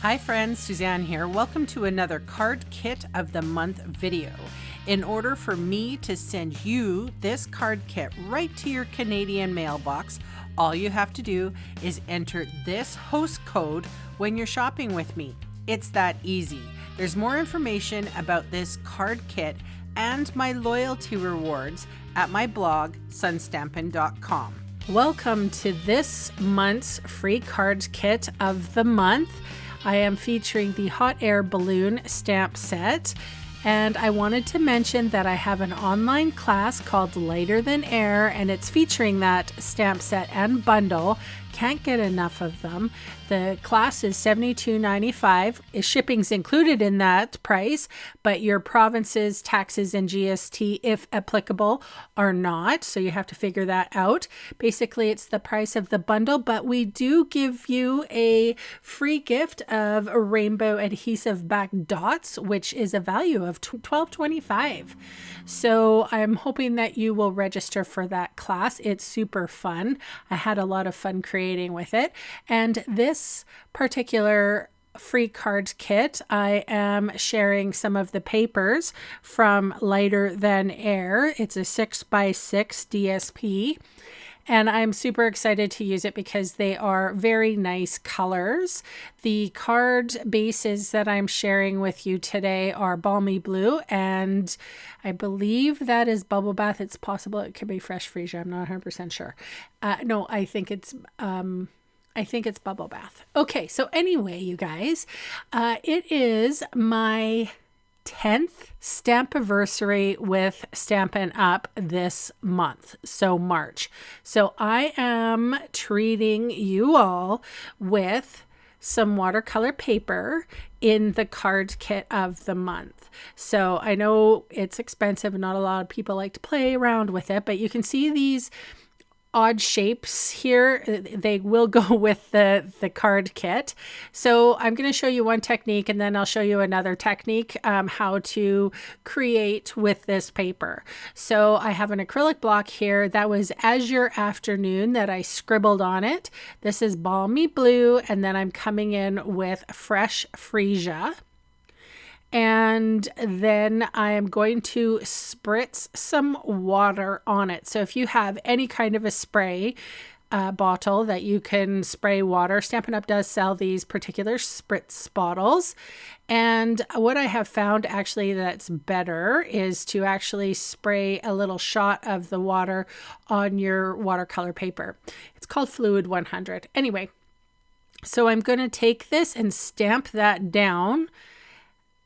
Hi friends, Suzanne here. Welcome to another Card Kit of the Month video. In order for me to send you this card kit right to your Canadian mailbox, all you have to do is enter this host code when you're shopping with me. It's that easy. There's more information about this card kit and my loyalty rewards at my blog, sunstampin.com. Welcome to this month's free card kit of the month. I am featuring the hot air balloon stamp set, and I wanted to mention that I have an online class called Lighter Than Air, and it's featuring that stamp set and bundle. Can't get enough of them. The class is $72.95. Shipping's included in that price, but your province's taxes and GST, if applicable, are not. So you have to figure that out. Basically, it's the price of the bundle, but we do give you a free gift of rainbow adhesive back dots, which is a value of $12.25. So I'm hoping that you will register for that class. It's super fun. I had a lot of fun creating with it. And this particular free card kit, I am sharing some of the papers from Lighter Than Air. It's a 6x6 DSP. And I'm super excited to use it because they are very nice colors. The card bases that I'm sharing with you today are Balmy Blue, and I believe that is Bubble Bath. It's possible it could be Fresh Freesia. I'm not 100% sure. No, I think it's Bubble Bath. Okay, so anyway, you guys, it is my 10th Stampiversary with Stampin' Up this month, so March. So I am treating you all with some watercolor paper in the card kit of the month. So I know it's expensive and not a lot of people like to play around with it, but you can see these odd shapes here. They will go with the card kit. So I'm going to show you one technique, and then I'll show you another technique, how to create with this paper. So I have an acrylic block here. That was Azure Afternoon that I scribbled on it. This is Balmy Blue, and then I'm coming in with Fresh Freesia. And then I am going to spritz some water on it. So if you have any kind of a spray bottle that you can spray water, Stampin' Up does sell these particular spritz bottles. And what I have found actually that's better is to actually spray a little shot of the water on your watercolor paper. It's called Fluid 100. Anyway, so I'm going to take this and stamp that down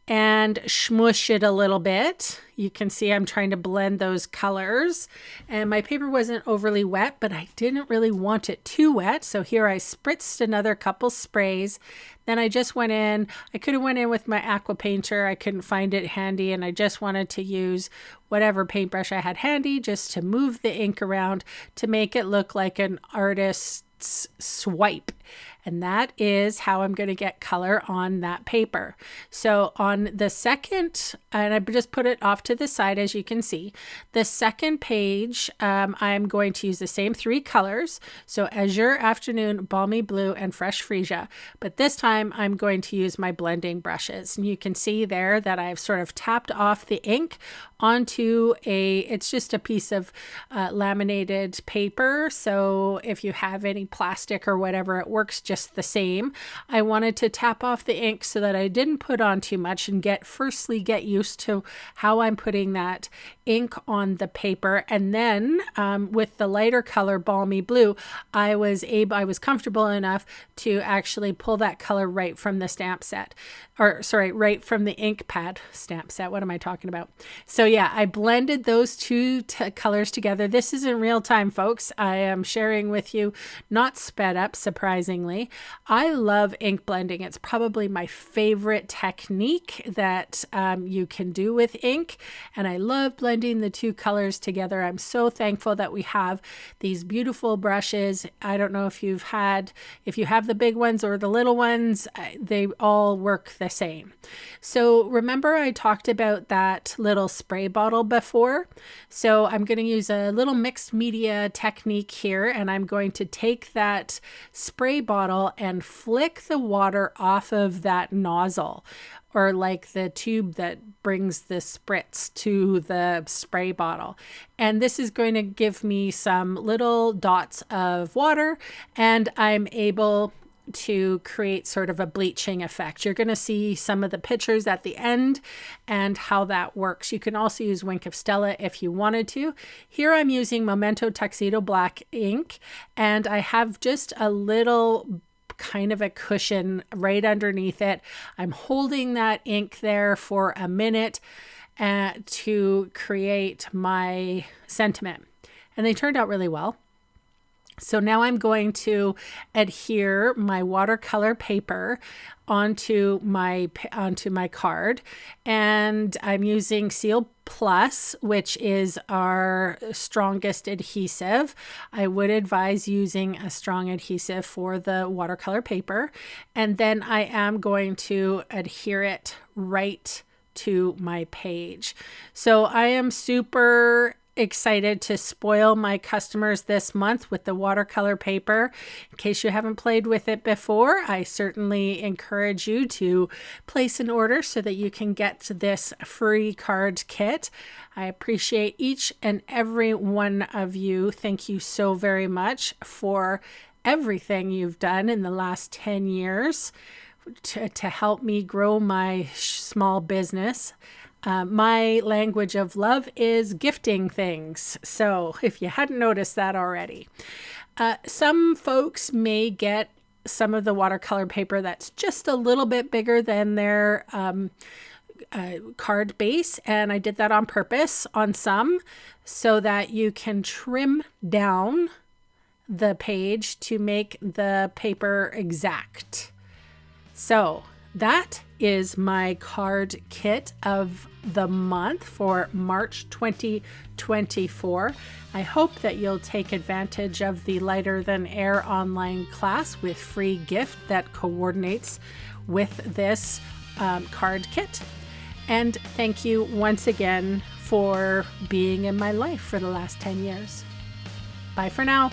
and smush it a little bit. You can see I'm trying to blend those colors, and my paper wasn't overly wet, but I didn't really want it too wet. So here I spritzed another couple sprays. Then I just went in. I could have went in with my aqua painter. I couldn't find it handy, and I just wanted to use whatever paintbrush I had handy just to move the ink around to make it look like an artist's swipe. And that is how I'm going to get color on that paper. So on the second, and I just put it off to the side, as you can see, the second page, I'm going to use the same three colors. So Azure Afternoon, Balmy Blue, and Fresh Freesia. But this time I'm going to use my blending brushes. And you can see there that I've sort of tapped off the ink onto it's just a piece of laminated paper. So if you have any plastic or whatever, it works just the same. I wanted to tap off the ink so that I didn't put on too much and get used to how I'm putting that ink on the paper. And then with the lighter color Balmy Blue, I was comfortable enough to actually pull that color right from the stamp set, right from the ink pad stamp set. What am I talking about? So yeah, I blended those two colors together. This is in real time, folks. I am sharing with you, not sped up, surprisingly. I love ink blending. It's probably my favorite technique that you can do with ink, and I love blending blending the two colors together. I'm so thankful that we have these beautiful brushes. I don't know if you have the big ones or the little ones, they all work the same. So remember I talked about that little spray bottle before? So I'm going to use a little mixed media technique here, and I'm going to take that spray bottle and flick the water off of that nozzle, or like the tube that brings the spritz to the spray bottle. And this is going to give me some little dots of water, and I'm able to create sort of a bleaching effect. You're going to see some of the pictures at the end and how that works. You can also use Wink of Stella if you wanted to. Here I'm using Memento Tuxedo Black ink, and I have just a little kind of a cushion right underneath it. I'm holding that ink there for a minute to create my sentiment, and they turned out really well. So now I'm going to adhere my watercolor paper onto my card, and I'm using Seal Plus, which is our strongest adhesive. I would advise using a strong adhesive for the watercolor paper, and then I am going to adhere it right to my page. So I am super excited to spoil my customers this month with the watercolor paper. In case you haven't played with it before, I certainly encourage you to place an order so that you can get this free card kit. I appreciate each and every one of you. Thank you so very much for everything you've done in the last 10 years to help me grow my small business. My language of love is gifting things. So if you hadn't noticed that already, some folks may get some of the watercolor paper that's just a little bit bigger than their card base. And I did that on purpose on some so that you can trim down the page to make the paper exact. So that is my card kit of the month for March 2024. I hope that you'll take advantage of the Lighter Than Air online class with free gift that coordinates with this card kit. And thank you once again for being in my life for the last 10 years. Bye for now.